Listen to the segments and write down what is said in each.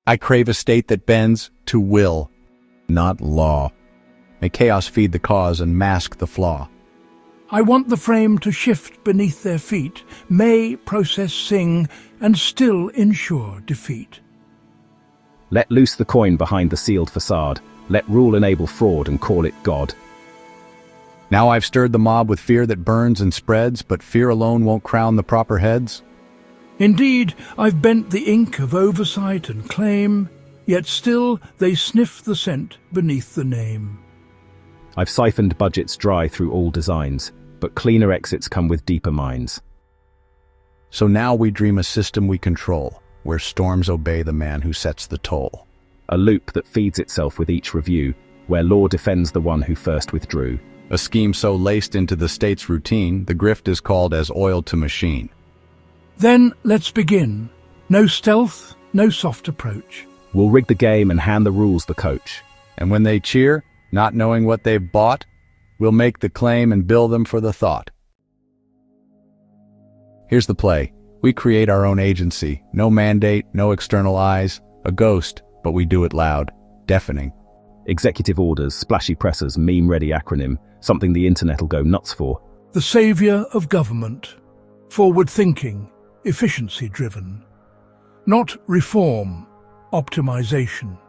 I crave a state that bends to will, not law. May chaos feed the cause and mask the flaw. I want the frame to shift beneath their feet, may process sing, and still ensure defeat. Let loose the coin behind the sealed facade. Let rule enable fraud and call it God. Now I've stirred the mob with fear that burns and spreads, but fear alone won't crown the proper heads. Indeed, I've bent the ink of oversight and claim, yet still they sniff the scent beneath the name. I've siphoned budgets dry through all designs, but cleaner exits come with deeper minds. So now we dream a system we control, where storms obey the man who sets the toll. A loop that feeds itself with each review, where law defends the one who first withdrew. A scheme so laced into the state's routine, the grift is called as oil to machine. Then let's begin. No stealth, no soft approach. We'll rig the game and hand the rules the coach. And when they cheer, not knowing what they've bought, we'll make the claim and bill them for the thought. Here's the play. We create our own agency. No mandate, no external eyes. A ghost, but we do it loud, deafening. Executive orders, splashy pressers, meme-ready acronym, something the internet'll go nuts for. The saviour of government. Forward-thinking, efficiency-driven. Not reform, optimization.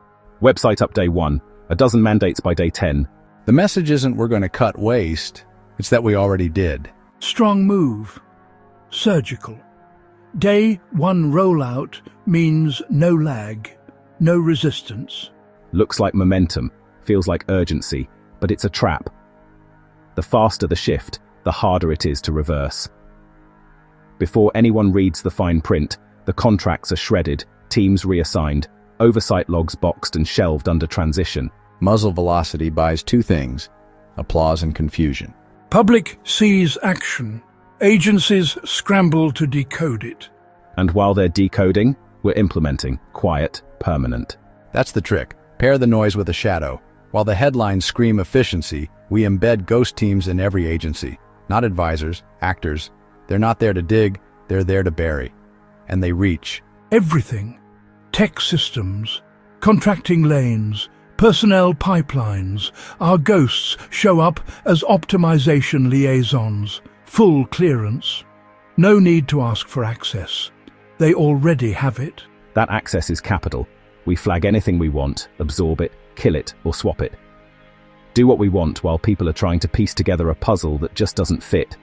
Website up day 1, a dozen mandates by day 10. The message isn't we're going to cut waste, it's that we already did. Strong move. Surgical. Day 1 rollout means no lag, no resistance. Looks like momentum, feels like urgency, but it's a trap. The faster the shift, the harder it is to reverse. Before anyone reads the fine print, the contracts are shredded, teams reassigned, oversight logs boxed and shelved under transition. Muzzle velocity buys two things, applause and confusion. Public sees action. Agencies scramble to decode it. And while they're decoding, we're implementing, quiet, permanent. That's the trick. Pair the noise with a shadow. While the headlines scream efficiency, we embed ghost teams in every agency. Not advisors, actors. They're not there to dig, they're there to bury. And they reach. Everything. Tech systems, contracting lanes, personnel pipelines. Our ghosts show up as optimization liaisons. Full clearance. No need to ask for access. They already have it. That access is capital. We flag anything we want, absorb it, kill it, or swap it. Do what we want while people are trying to piece together a puzzle that just doesn't fit.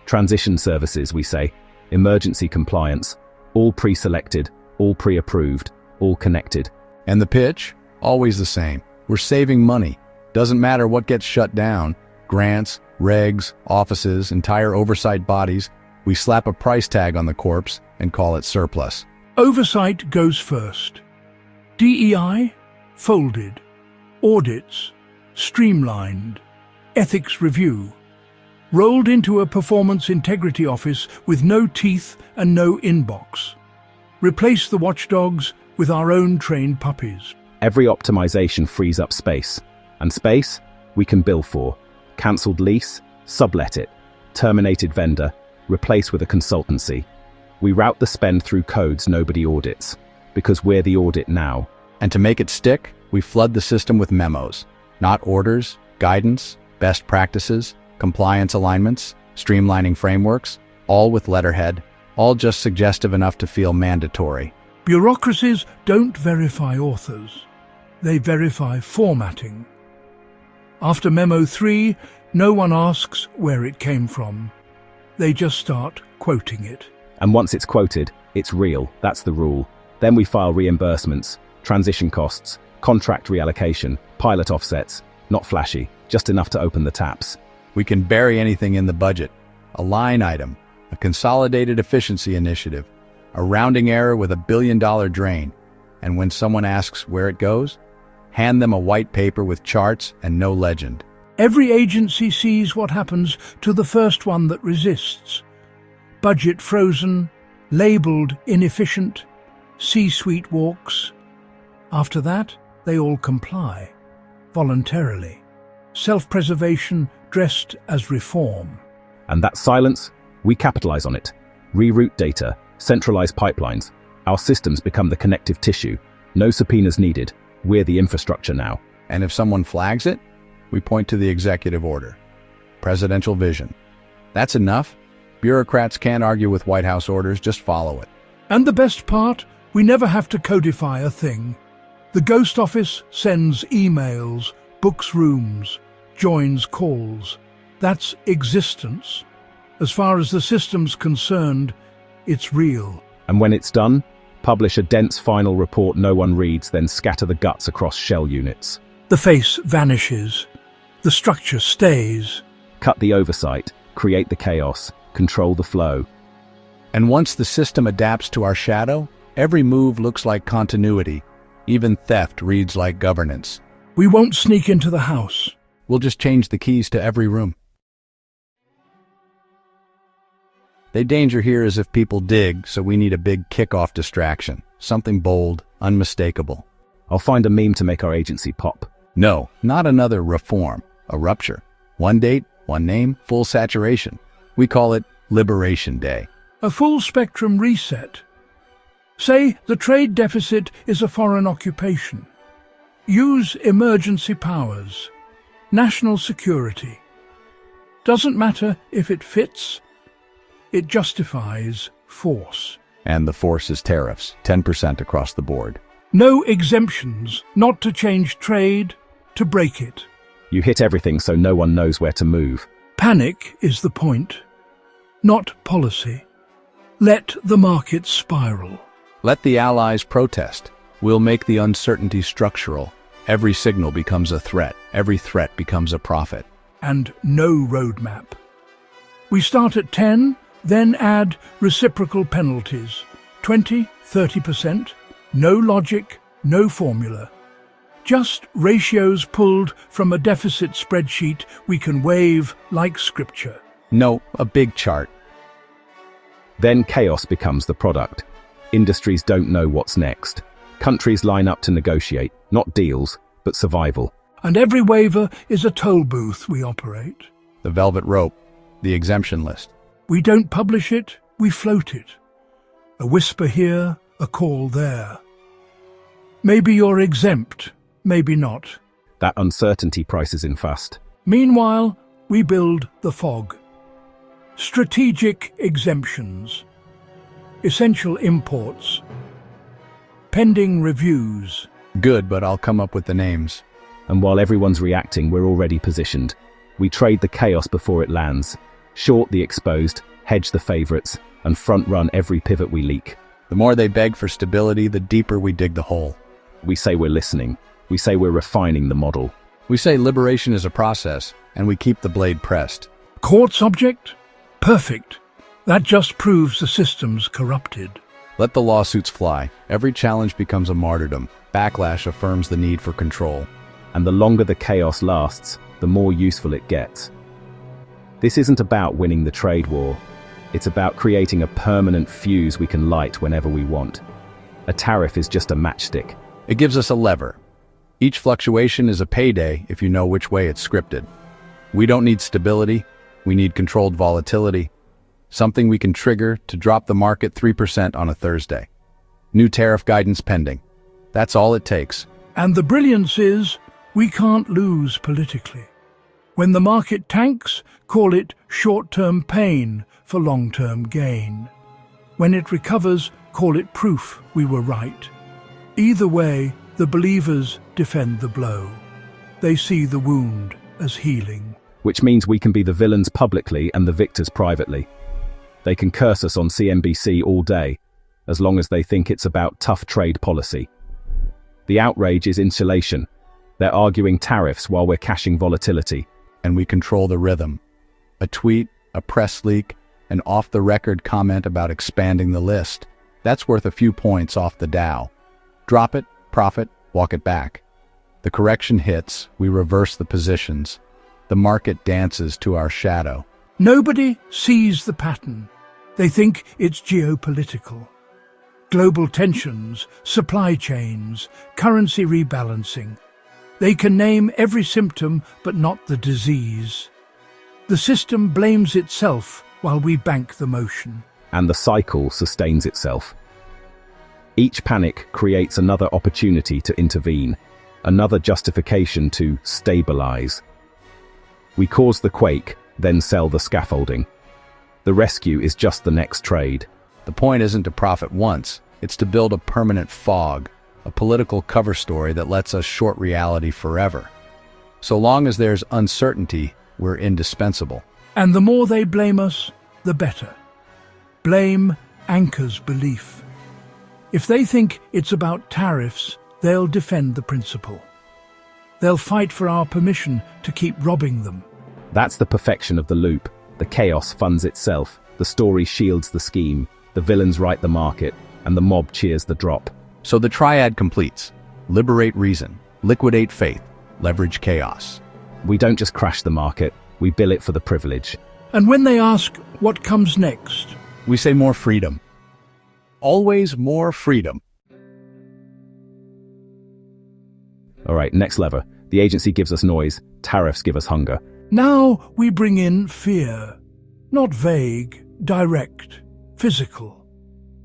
Transition services, we say. Emergency compliance. All pre-selected, all pre-approved, all connected. And the pitch? Always the same. We're saving money. Doesn't matter what gets shut down. Grants, regs, offices, entire oversight bodies. We slap a price tag on the corpse and call it surplus. Oversight goes first. DEI, folded. Audits, streamlined. Ethics review, rolled into a performance integrity office with no teeth and no inbox. Replace the watchdogs with our own trained puppies. Every optimization frees up space. And space, we can bill for. Cancelled lease, sublet it. Terminated vendor, replace with a consultancy. We route the spend through codes nobody audits, because we're the audit now. And to make it stick, we flood the system with memos. Not orders, guidance, best practices, compliance alignments, streamlining frameworks, all with letterhead, all just suggestive enough to feel mandatory. Bureaucracies don't verify authors. They verify formatting. After Memo 3, no one asks where it came from. They just start quoting it. And once it's quoted, it's real. That's the rule. Then we file reimbursements, transition costs, contract reallocation, pilot offsets. Not flashy, just enough to open the taps. We can bury anything in the budget. A line item, a consolidated efficiency initiative, a rounding error with $1 billion drain. And when someone asks where it goes, hand them a white paper with charts and no legend. Every agency sees what happens to the first one that resists. Budget frozen, labelled inefficient, C-suite walks. After that, they all comply, voluntarily. Self-preservation dressed as reform. And that silence, we capitalize on it. Reroute data, centralize pipelines. Our systems become the connective tissue. No subpoenas needed. We're the infrastructure now. And if someone flags it, we point to the executive order. Presidential vision. That's enough. Bureaucrats can't argue with White House orders, just follow it. And the best part, we never have to codify a thing. The ghost office sends emails, books rooms, joins calls. That's existence. As far as the system's concerned, it's real. And when it's done, publish a dense final report no one reads, then scatter the guts across shell units. The face vanishes. The structure stays. Cut the oversight, create the chaos, control the flow. And once the system adapts to our shadow, every move looks like continuity. Even theft reads like governance. We won't sneak into the house. We'll just change the keys to every room. The danger here is if people dig, so we need a big kickoff distraction. Something bold, unmistakable. I'll find a meme to make our agency pop. No, not another reform, a rupture. One date, one name, full saturation. We call it Liberation Day. A full-spectrum reset. Say the trade deficit is a foreign occupation. Use emergency powers. National security. Doesn't matter if it fits. It justifies force. And the force is tariffs, 10% across the board. No exemptions, not to change trade, to break it. You hit everything so no one knows where to move. Panic is the point, not policy. Let the market spiral. Let the allies protest. We'll make the uncertainty structural. Every signal becomes a threat. Every threat becomes a profit. And no roadmap. We start at 10, then add reciprocal penalties. 20, 30%. No logic, no formula. Just ratios pulled from a deficit spreadsheet we can wave like scripture. No, a big chart. Then chaos becomes the product. Industries don't know what's next. Countries line up to negotiate, not deals, but survival. And every waiver is a toll booth we operate. The velvet rope, the exemption list. We don't publish it, we float it. A whisper here, a call there. Maybe you're exempt, maybe not. That uncertainty prices in fast. Meanwhile, we build the fog. Strategic exemptions. Essential imports. Pending reviews. Good, but I'll come up with the names. And while everyone's reacting, we're already positioned. We trade the chaos before it lands. Short the exposed, hedge the favorites, and front-run every pivot we leak. The more they beg for stability, the deeper we dig the hole. We say we're listening. We say we're refining the model. We say liberation is a process, and we keep the blade pressed. Court subject? Perfect. That just proves the system's corrupted. Let the lawsuits fly. Every challenge becomes a martyrdom. Backlash affirms the need for control. And the longer the chaos lasts, the more useful it gets. This isn't about winning the trade war. It's about creating a permanent fuse we can light whenever we want. A tariff is just a matchstick. It gives us a lever. Each fluctuation is a payday if you know which way it's scripted. We don't need stability. We need controlled volatility. Something we can trigger to drop the market 3% on a Thursday. New tariff guidance pending. That's all it takes. And the brilliance is, we can't lose politically. When the market tanks, call it short-term pain for long-term gain. When it recovers, call it proof we were right. Either way, the believers defend the blow. They see the wound as healing. Which means we can be the villains publicly and the victors privately. They can curse us on CNBC all day, as long as they think it's about tough trade policy. The outrage is insulation. They're arguing tariffs while we're cashing volatility. And we control the rhythm. A tweet, a press leak, an off-the-record comment about expanding the list. That's worth a few points off the Dow. Drop it, profit, walk it back. The correction hits, we reverse the positions. The market dances to our shadow. Nobody sees the pattern. They think it's geopolitical. Global tensions, supply chains, currency rebalancing. They can name every symptom, but not the disease. The system blames itself while we bank the motion. And the cycle sustains itself. Each panic creates another opportunity to intervene, another justification to stabilize. We cause the quake, then sell the scaffolding. The rescue is just the next trade. The point isn't to profit once, it's to build a permanent fog, a political cover story that lets us short reality forever. So long as there's uncertainty, we're indispensable. And the more they blame us, the better. Blame anchors belief. If they think it's about tariffs, they'll defend the principle. They'll fight for our permission to keep robbing them. That's the perfection of the loop. The chaos funds itself, the story shields the scheme, the villains write the market, and the mob cheers the drop. So the triad completes. Liberate reason, liquidate faith, leverage chaos. We don't just crash the market, we bill it for the privilege. And when they ask what comes next, We say more freedom. Always more freedom. All right, next lever. The agency gives us noise, tariffs give us hunger. now we bring in fear. Not vague, direct, physical.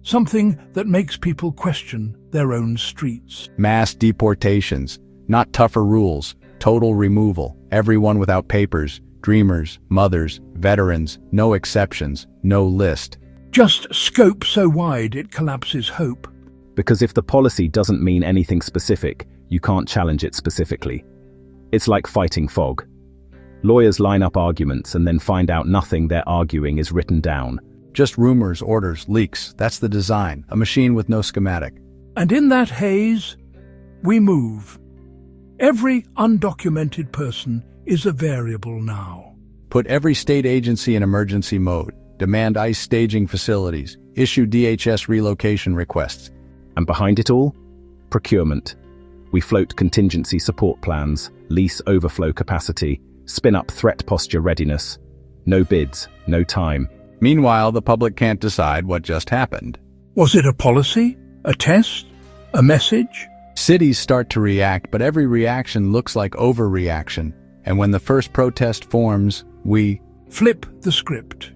Something that makes people question their own streets. Mass deportations, not tougher rules, total removal, everyone without papers, dreamers, mothers, veterans, no exceptions, no list. Just scope so wide it collapses hope. Because if the policy doesn't mean anything specific, you can't challenge it specifically. It's like fighting fog. Lawyers line up arguments and then find out nothing they're arguing is written down. Just rumors, orders, leaks, that's the design, a machine with no schematic. And in that haze, we move. Every undocumented person is a variable now. Put every state agency in emergency mode, demand ICE staging facilities, issue DHS relocation requests. And behind it all? Procurement. We float contingency support plans, lease overflow capacity, spin up threat posture readiness. No bids, no time. Meanwhile, the public can't decide what just happened. Was it a policy? A test? A message? Cities start to react, but every reaction looks like overreaction. And when the first protest forms, we Flip the script.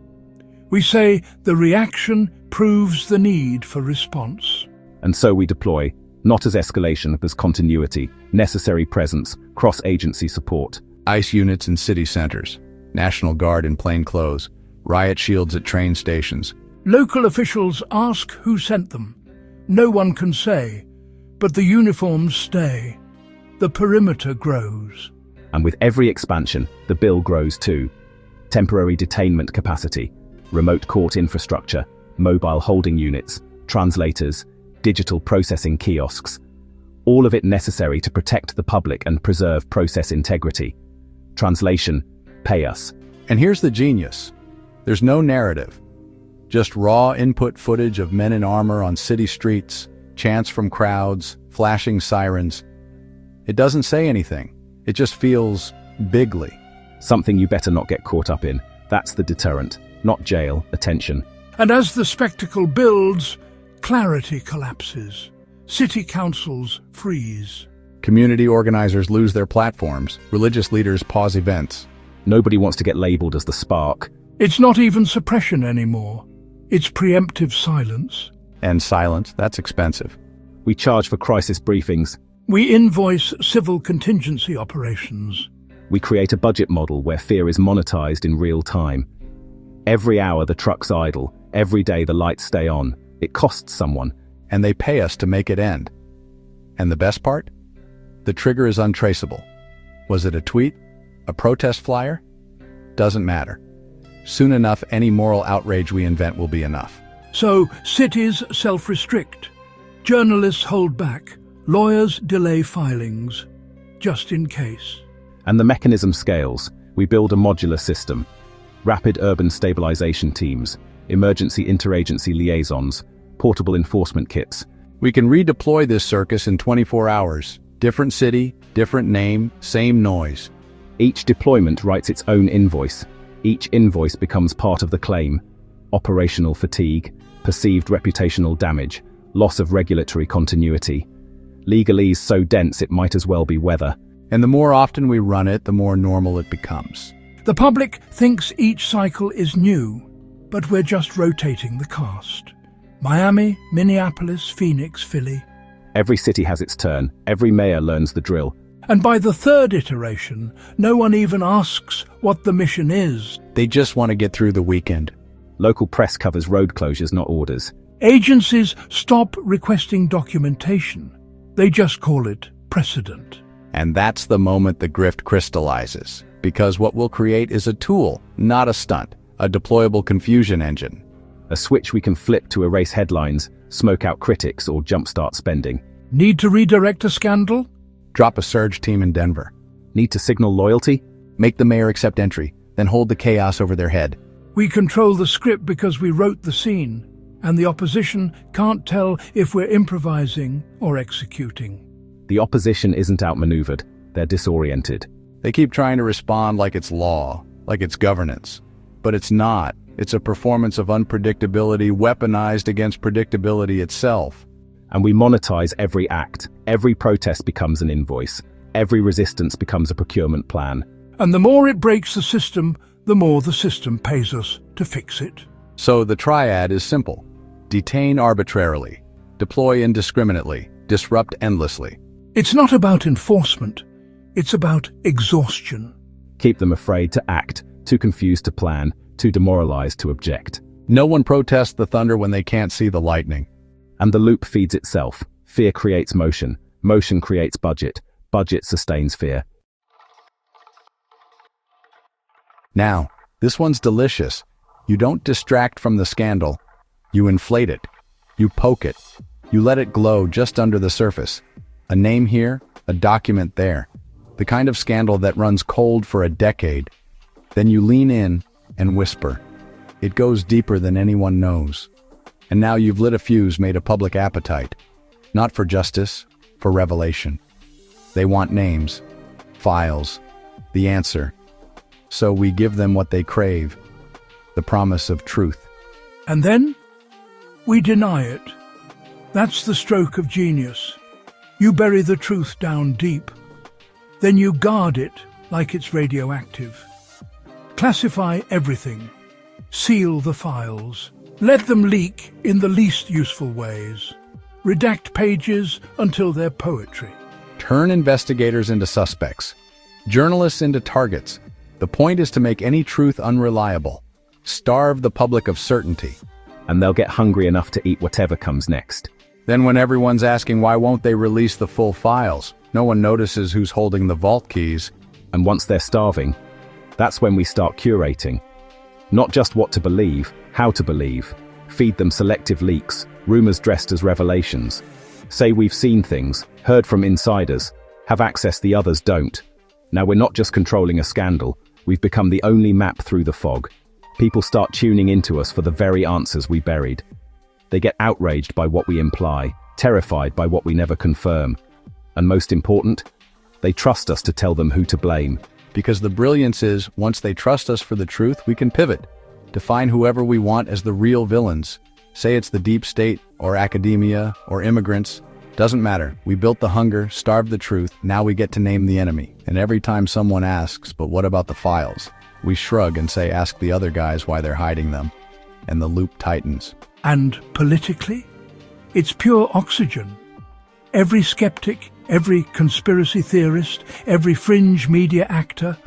We say the reaction proves the need for response. And so we deploy, not as escalation, but as continuity, necessary presence, cross-agency support. ICE units in city centers, National Guard in plain clothes, riot shields at train stations. Local officials ask who sent them. No one can say, but the uniforms stay. The perimeter grows. And with every expansion, the bill grows too. Temporary detainment capacity, remote court infrastructure, mobile holding units, translators, digital processing kiosks. All of it necessary to protect the public and preserve process integrity. Translation, pay us. And here's the genius. There's no narrative. Just raw input footage of men in armor on city streets, chants from crowds, flashing sirens. It doesn't say anything. It just feels bigly. Something you better not get caught up in. That's the deterrent, not jail, attention. And as the spectacle builds, clarity collapses. City councils freeze. Community organizers lose their platforms. Religious leaders pause events. Nobody wants to get labeled as the spark. It's not even suppression anymore. It's preemptive silence. And silence, that's expensive. We charge for crisis briefings. We invoice civil contingency operations. We create a budget model where fear is monetized in real time. Every hour the trucks idle, every day the lights stay on. It costs someone. And they pay us to make it end. And the best part? The trigger is untraceable. Was it a tweet? A protest flyer? Doesn't matter. Soon enough, any moral outrage we invent will be enough. So cities self-restrict. Journalists hold back. Lawyers delay filings, just in case. And the mechanism scales. We build a modular system. Rapid urban stabilization teams, emergency interagency liaisons, portable enforcement kits. We can redeploy this circus in 24 hours. Different city, different name, same noise. Each deployment writes its own invoice. Each invoice becomes part of the claim. Operational fatigue, perceived reputational damage, loss of regulatory continuity. Legalese so dense it might as well be weather. And the more often we run it, the more normal it becomes. The public thinks each cycle is new, but we're just rotating the cast. Miami, Minneapolis, Phoenix, Philly. Every city has its turn. Every mayor learns the drill. And by the third iteration, no one even asks what the mission is. They just want to get through the weekend. Local press covers road closures, not orders. Agencies stop requesting documentation. They just call it precedent. And that's the moment the grift crystallizes. Because what we'll create is a tool, not a stunt, a deployable confusion engine. A switch we can flip to erase headlines, smoke out critics, or jumpstart spending. Need to redirect a scandal? Drop a surge team in Denver. Need to signal loyalty? Make the mayor accept entry, then hold the chaos over their head. We control the script because we wrote the scene, and the opposition can't tell if we're improvising or executing. The opposition isn't outmaneuvered. They're disoriented. They keep trying to respond like it's law, like it's governance. But it's not. It's a performance of unpredictability weaponized against predictability itself. And we monetize every act. Every protest becomes an invoice. Every resistance becomes a procurement plan. And the more it breaks the system, the more the system pays us to fix it. So the triad is simple. Detain arbitrarily, deploy indiscriminately, disrupt endlessly. It's not about enforcement. It's about exhaustion. Keep them afraid to act, too confused to plan, too demoralized to object. No one protests the thunder when they can't see the lightning. And the loop feeds itself. Fear creates motion. Motion creates budget. Budget sustains fear. Now, this one's delicious. You don't distract from the scandal. You inflate it. You poke it. You let it glow just under the surface. A name here, a document there. The kind of scandal that runs cold for a decade. Then you lean in and whisper. It goes deeper than anyone knows. And now you've lit a fuse, made a public appetite. Not for justice, for revelation. They want names, files, the answer. So we give them what they crave, the promise of truth. And then we deny it. That's the stroke of genius. You bury the truth down deep. Then you guard it like it's radioactive. Classify everything. Seal the files. Let them leak in the least useful ways. Redact pages until they're poetry. Turn investigators into suspects. Journalists into targets. The point is to make any truth unreliable. Starve the public of certainty. And they'll get hungry enough to eat whatever comes next. Then when everyone's asking why won't they release the full files, no one notices who's holding the vault keys. And once they're starving, that's when we start curating. Not just what to believe, how to believe. Feed them selective leaks, rumors dressed as revelations. Say we've seen things, heard from insiders, have access the others don't. Now we're not just controlling a scandal, we've become the only map through the fog. People start tuning into us for the very answers we buried. They get outraged by what we imply, terrified by what we never confirm. And most important, they trust us to tell them who to blame. Because the brilliance is, once they trust us for the truth, we can pivot. Define whoever we want as the real villains. Say it's the deep state, or academia, or immigrants. Doesn't matter. We built the hunger, starved the truth, now we get to name the enemy. And every time someone asks, but what about the files? We shrug and say, ask the other guys why they're hiding them. And the loop tightens. And politically, it's pure oxygen. Every skeptic, every conspiracy theorist, every fringe media actor,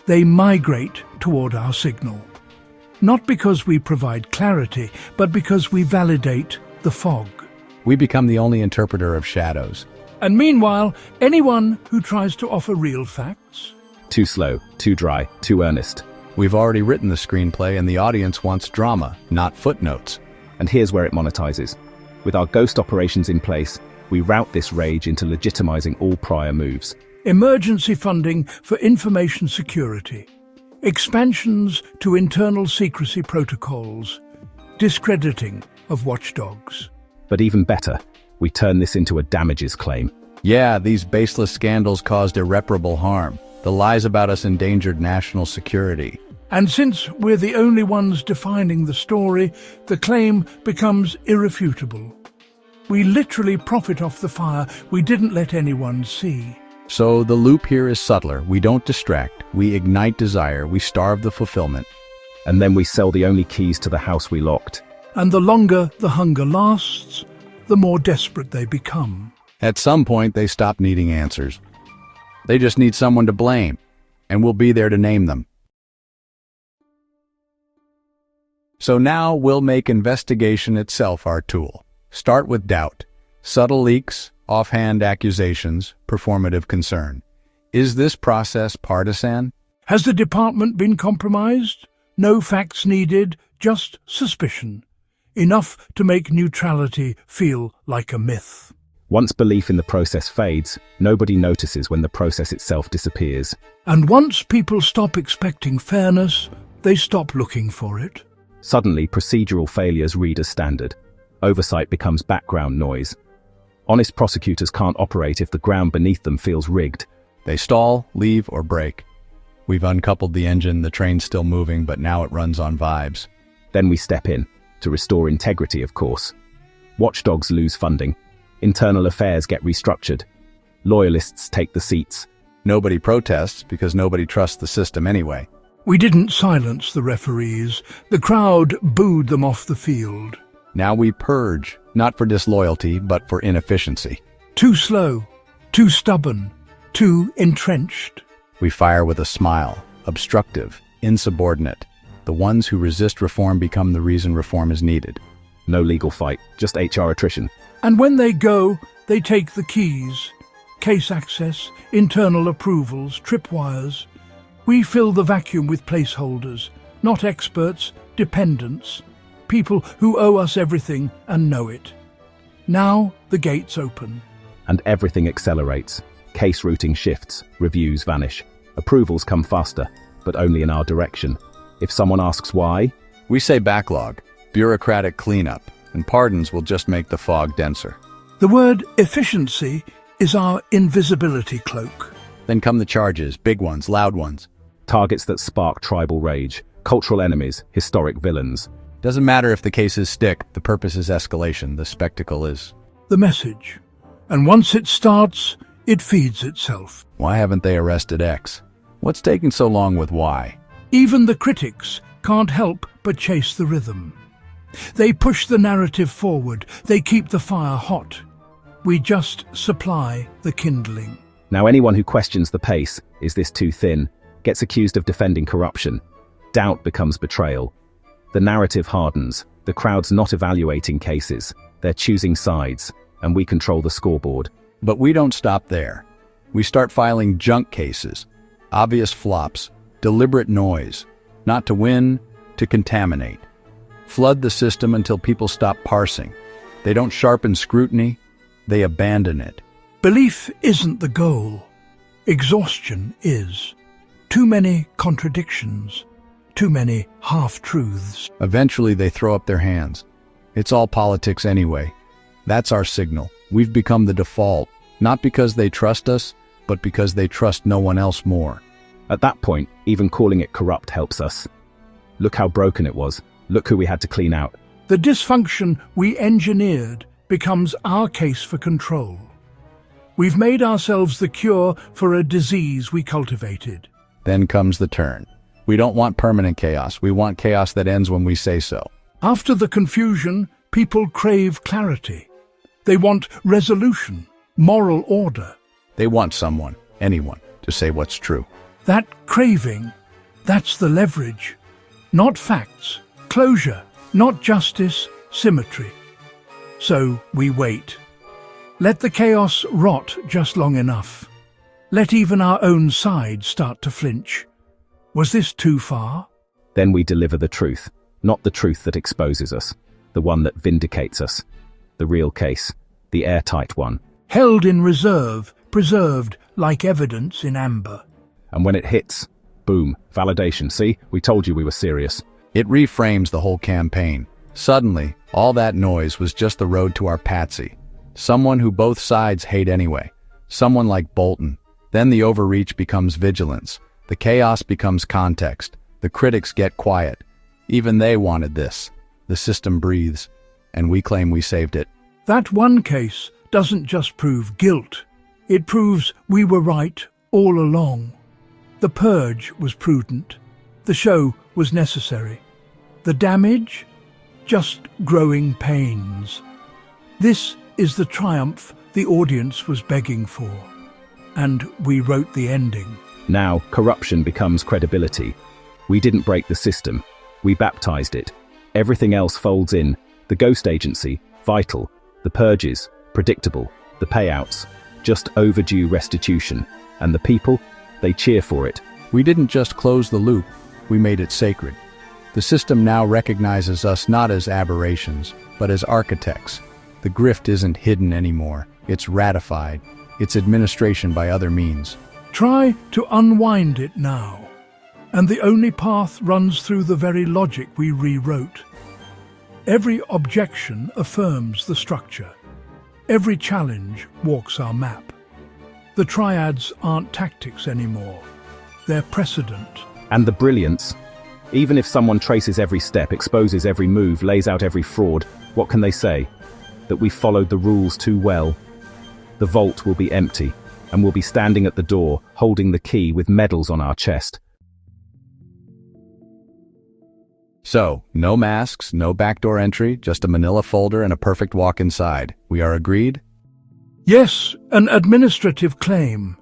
they migrate toward our signal. Not because we provide clarity, but because we validate the fog. We become the only interpreter of shadows. And meanwhile, anyone who tries to offer real facts? Too slow, too dry, too earnest. We've already written the screenplay and the audience wants drama, not footnotes. And here's where it monetizes. With our ghost operations in place, we route this rage into legitimizing all prior moves. Emergency funding for information security. Expansions to internal secrecy protocols. Discrediting of watchdogs. But even better, we turn this into a damages claim. Yeah, these baseless scandals caused irreparable harm. The lies about us endangered national security. And since we're the only ones defining the story, the claim becomes irrefutable. We literally profit off the fire we didn't let anyone see. So the loop here is subtler. We don't distract. We ignite desire. We starve the fulfillment. And then we sell the only keys to the house we locked. And the longer the hunger lasts, the more desperate they become. At some point, they stop needing answers. They just need someone to blame, and we'll be there to name them. So now we'll make investigation itself our tool. Start with doubt. Subtle leaks, offhand accusations, performative concern. Is this process partisan? Has the department been compromised? No facts needed, just suspicion. Enough to make neutrality feel like a myth. Once belief in the process fades, nobody notices when the process itself disappears. And once people stop expecting fairness, they stop looking for it. Suddenly, procedural failures read as standard. Oversight becomes background noise. Honest prosecutors can't operate if the ground beneath them feels rigged. They stall, leave, or break. We've uncoupled the engine, the train's still moving, but now it runs on vibes. Then we step in, to restore integrity, of course. Watchdogs lose funding. Internal affairs get restructured. Loyalists take the seats. Nobody protests because nobody trusts the system anyway. We didn't silence the referees. The crowd booed them off the field. Now we purge, not for disloyalty, but for inefficiency. Too slow, too stubborn, too entrenched. We fire with a smile, obstructive, insubordinate. The ones who resist reform become the reason reform is needed. No legal fight, just HR attrition. And when they go, they take the keys. Case access, internal approvals, tripwires. We fill the vacuum with placeholders, not experts, dependents. People who owe us everything and know it. Now the gates open. And everything accelerates. Case routing shifts, reviews vanish. Approvals come faster, but only in our direction. If someone asks why, we say backlog, bureaucratic cleanup, and pardons will just make the fog denser. The word efficiency is our invisibility cloak. Then come the charges, big ones, loud ones. Targets that spark tribal rage, cultural enemies, historic villains. Doesn't matter if the cases stick, the purpose is escalation, the spectacle is the message. And once it starts, it feeds itself. Why haven't they arrested X? What's taking so long with Y? Even the critics can't help but chase the rhythm. They push the narrative forward, they keep the fire hot. We just supply the kindling. Now anyone who questions the pace, is this too thin, gets accused of defending corruption. Doubt becomes betrayal. The narrative hardens, the crowd's not evaluating cases, they're choosing sides, and we control the scoreboard. But we don't stop there. We start filing junk cases, obvious flops, deliberate noise, not to win, to contaminate. Flood the system until people stop parsing. They don't sharpen scrutiny, they abandon it. Belief isn't the goal. Exhaustion is. Too many contradictions, too many half-truths. Eventually they throw up their hands. It's all politics anyway. That's our signal. We've become the default, not because they trust us, but because they trust no one else more. At that point, even calling it corrupt helps us. Look how broken it was. Look who we had to clean out. The dysfunction we engineered becomes our case for control. We've made ourselves the cure for a disease we cultivated. Then comes the turn. We don't want permanent chaos. We want chaos that ends when we say so. After the confusion, people crave clarity. They want resolution, moral order. They want someone, anyone, to say what's true. That craving, that's the leverage. Not facts, closure, not justice, symmetry. So we wait. Let the chaos rot just long enough. Let even our own side start to flinch. Was this too far? Then we deliver the truth, not the truth that exposes us, the one that vindicates us. The real case, the airtight one. Held in reserve, preserved like evidence in amber. And when it hits, boom, validation. See, we told you we were serious. It reframes the whole campaign. Suddenly, all that noise was just the road to our patsy. Someone who both sides hate anyway. Someone like Bolton. Then the overreach becomes vigilance. The chaos becomes context. The critics get quiet. Even they wanted this. The system breathes, and we claim we saved it. That one case doesn't just prove guilt. It proves we were right all along. The purge was prudent. The show was necessary. The damage? just growing pains. This is the triumph the audience was begging for, and we wrote the ending. Now, corruption becomes credibility. We didn't break the system. We baptized it. Everything else folds in. The ghost agency, vital. The purges, predictable. The payouts, just overdue restitution. And the people, they cheer for it. We didn't just close the loop, we made it sacred. The system now recognizes us not as aberrations, but as architects. The grift isn't hidden anymore. It's ratified. It's administration by other means. Try to unwind it now, and the only path runs through the very logic we rewrote. Every objection affirms the structure. Every challenge walks our map. The triads aren't tactics anymore. They're precedent. And the brilliance. Even if someone traces every step, exposes every move, lays out every fraud, what can they say? That we followed the rules too well. The vault will be empty, and we'll be standing at the door, holding the key with medals on our chest. So, no masks, no backdoor entry, just a manila folder and a perfect walk inside. We are agreed? Yes, an administrative claim.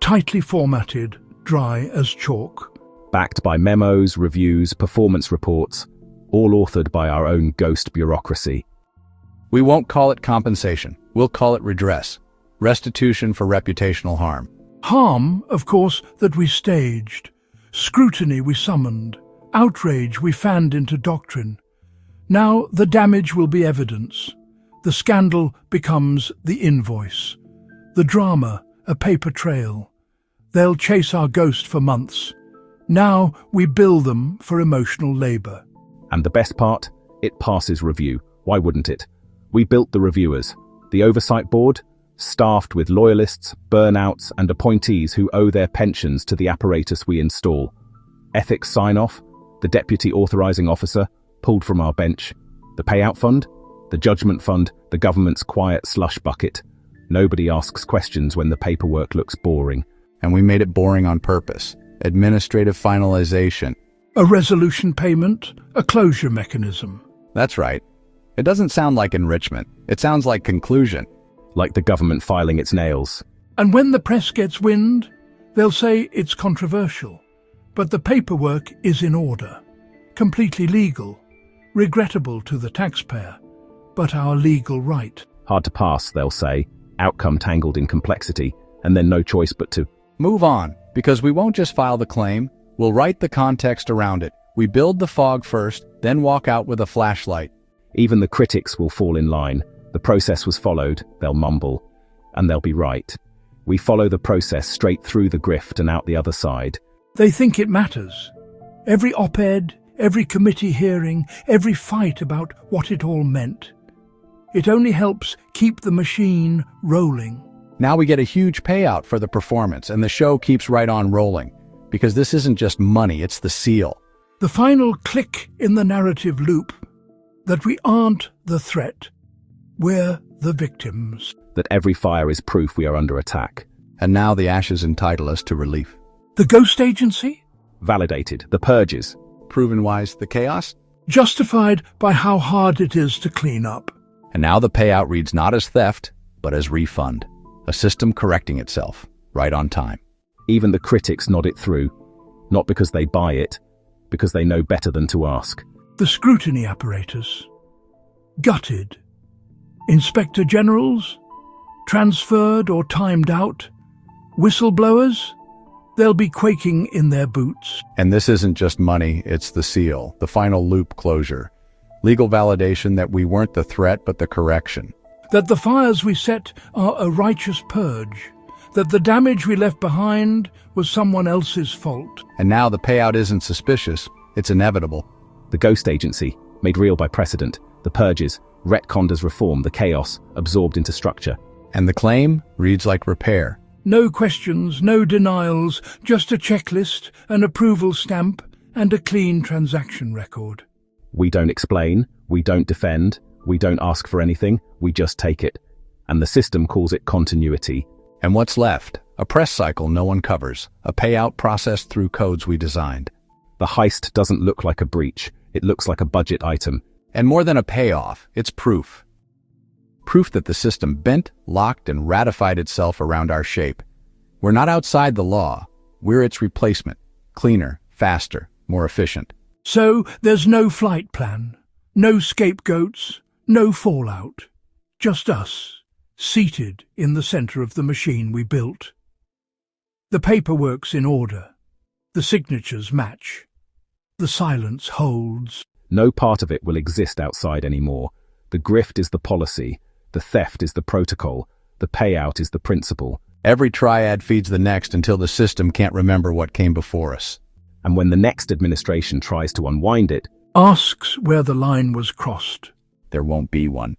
Tightly formatted, dry as chalk. Backed by memos, reviews, performance reports, all authored by our own ghost bureaucracy. We won't call it compensation. We'll call it redress. Restitution for reputational harm. Harm, of course, that we staged. Scrutiny we summoned. Outrage we fanned into doctrine. Now the damage will be evidence. The scandal becomes the invoice. The drama, a paper trail. They'll chase our ghost for months. Now we bill them for emotional labor. And the best part? It passes review. Why wouldn't it? We built the reviewers. The oversight board, staffed with loyalists, burnouts, and appointees who owe their pensions to the apparatus we install. Ethics sign-off, the deputy authorizing officer, pulled from our bench. The payout fund, the judgment fund, the government's quiet slush bucket. Nobody asks questions when the paperwork looks boring. And we made it boring on purpose. Administrative finalization. A resolution payment, a closure mechanism. That's right. It doesn't sound like enrichment. It sounds like conclusion. Like the government filing its nails. And when the press gets wind, they'll say it's controversial. But the paperwork is in order. Completely legal. Regrettable to the taxpayer. But our legal right. Hard to pass, they'll say. Outcome tangled in complexity. And then no choice but to move on, because we won't just file the claim. We'll write the context around it. We build the fog first, then walk out with a flashlight. Even the critics will fall in line. The process was followed, they'll mumble. And they'll be right. We follow the process straight through the grift and out the other side. They think it matters. Every op-ed, every committee hearing, every fight about what it all meant. It only helps keep the machine rolling. Now we get a huge payout for the performance, and the show keeps right on rolling. Because this isn't just money, it's the seal. The final click in the narrative loop, that we aren't the threat, we're the victims. That every fire is proof we are under attack. And now the ashes entitle us to relief. The ghost agency? Validated. The purges. Proven wise, the chaos? Justified by how hard it is to clean up. And now the payout reads not as theft, but as refund. A system correcting itself, right on time. Even the critics nod it through. Not because they buy it, because they know better than to ask. The scrutiny apparatus. Gutted. Inspector generals? Transferred or timed out? Whistleblowers? They'll be quaking in their boots. And this isn't just money, it's the seal, the final loop closure. Legal validation that we weren't the threat, but the correction. That the fires we set are a righteous purge. That the damage we left behind was someone else's fault. And now the payout isn't suspicious, it's inevitable. The ghost agency, made real by precedent. The purges, retconned as reform, the chaos, absorbed into structure. And the claim reads like repair. No questions, no denials, just a checklist, an approval stamp, and a clean transaction record. We don't explain, we don't defend, we don't ask for anything, we just take it. And the system calls it continuity. And what's left? A press cycle no one covers, a payout processed through codes we designed. The heist doesn't look like a breach, it looks like a budget item. And more than a payoff, it's proof. Proof that the system bent, locked, and ratified itself around our shape. We're not outside the law. We're its replacement. Cleaner, faster, more efficient. So there's no flight plan, no scapegoats, no fallout. Just us, seated in the center of the machine we built. The paperwork's in order. The signatures match. The silence holds. No part of it will exist outside anymore. The grift is the policy, the theft is the protocol, the payout is the principle. Every triad feeds the next until the system can't remember what came before us. And when the next administration tries to unwind it, Asks where the line was crossed. There won't be one.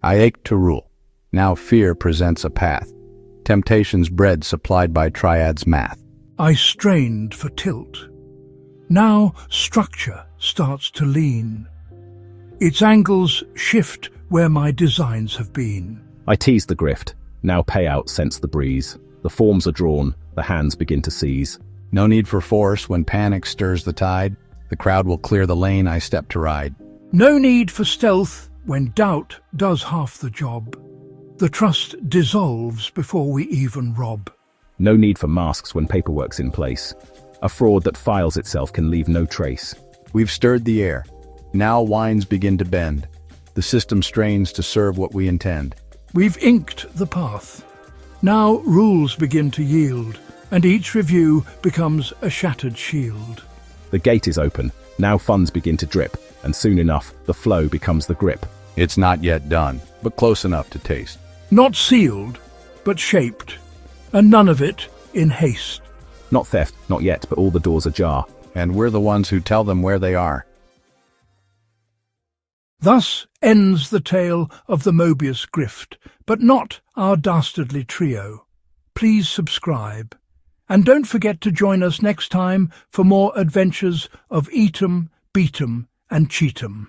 I ached to rule. Now fear presents a path. Temptation's bread supplied by triad's math. I strained for tilt. Now structure starts to lean. Its angles shift where my designs have been. I tease the grift. Now payout scents the breeze. The forms are drawn, the hands begin to seize. No need for force when panic stirs the tide. The crowd will clear the lane I step to ride. No need for stealth when doubt does half the job. The trust dissolves before we even rob. No need for masks when paperwork's in place. A fraud that files itself can leave no trace. We've stirred the air. Now winds begin to bend. The system strains to serve what we intend. We've inked the path. Now rules begin to yield, and each review becomes a shattered shield. The gate is open. Now funds begin to drip, and soon enough, the flow becomes the grip. It's not yet done, but close enough to taste. Not sealed, but shaped, and none of it in haste. Not theft, not yet, but all the doors ajar. And we're the ones who tell them where they are. Thus ends the tale of the MOBIUS grift, but not our dastardly trio. Please subscribe, and don't forget to join us next time for more adventures of Eatum, Beatum, and Cheatum.